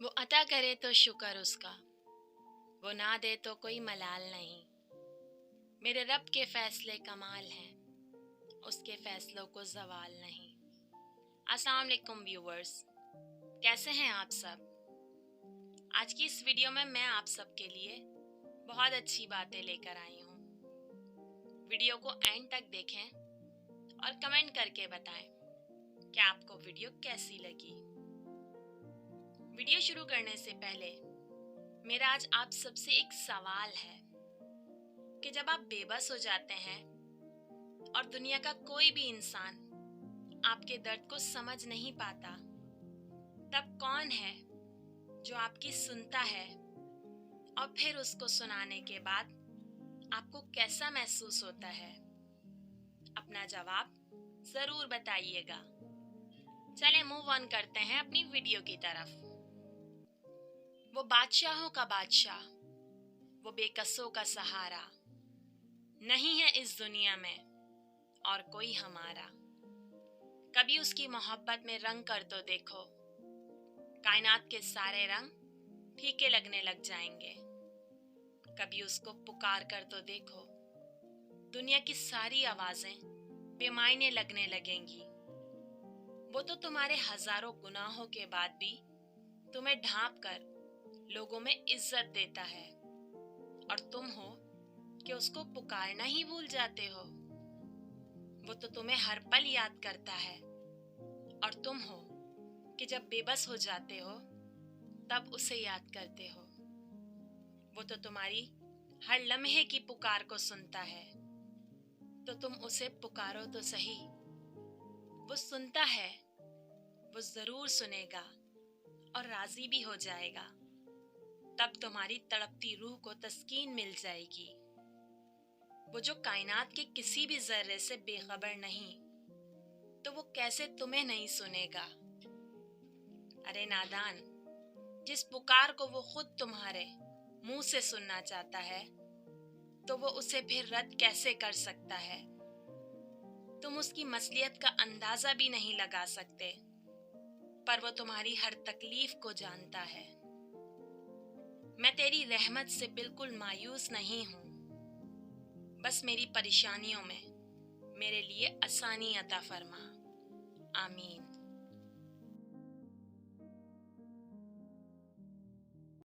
वो अता करे तो शुक्र उसका, वो ना दे तो कोई मलाल नहीं। मेरे रब के फैसले कमाल हैं, उसके फैसलों को ज़वाल नहीं। अस्सलाम वालेकुम व्यूवर्स, कैसे हैं आप सब? आज की इस वीडियो में मैं आप सब के लिए बहुत अच्छी बातें लेकर आई हूँ। वीडियो को एंड तक देखें और कमेंट करके बताएं कि आपको वीडियो कैसी लगी। वीडियो शुरू करने से पहले मेरा आज आप सबसे एक सवाल है कि जब आप बेबस हो जाते हैं और दुनिया का कोई भी इंसान आपके दर्द को समझ नहीं पाता, तब कौन है जो आपकी सुनता है और फिर उसको सुनाने के बाद आपको कैसा महसूस होता है? अपना जवाब जरूर बताइएगा। चलें मूव ऑन करते हैं अपनी वीडियो की तरफ। वो बादशाहों का बादशाह, वो बेकसों का सहारा, नहीं है इस दुनिया में और कोई हमारा। कभी उसकी मोहब्बत में रंग कर तो देखो, कायनात के सारे रंग फीके लगने लग जाएंगे। कभी उसको पुकार कर तो देखो, दुनिया की सारी आवाजें बेमायने लगने लगेंगी। वो तो तुम्हारे हजारों गुनाहों के बाद भी तुम्हें ढांप कर लोगों में इज्जत देता है, और तुम हो कि उसको पुकारना ही भूल जाते हो। वो तो तुम्हें हर पल याद करता है, और तुम हो कि जब बेबस हो जाते हो तब उसे याद करते हो। वो तो तुम्हारी हर लम्हे की पुकार को सुनता है, तो तुम उसे पुकारो तो सही। वो सुनता है, वो जरूर सुनेगा और राजी भी हो जाएगा। तब तुम्हारी तड़पती रूह को तस्कीन मिल जाएगी। वो जो कायनात के किसी भी जर्रे से बेखबर नहीं, तो वो कैसे तुम्हें नहीं सुनेगा? अरे नादान, जिस पुकार को वो खुद तुम्हारे मुंह से सुनना चाहता है, तो वो उसे फिर रद्द कैसे कर सकता है? तुम उसकी मसलियत का अंदाजा भी नहीं लगा सकते, पर वो तुम्हारी हर तकलीफ को जानता है। मैं तेरी रहमत से बिल्कुल मायूस नहीं हूँ, बस मेरी परेशानियों में मेरे लिए आसानी अता फरमा। आमीन।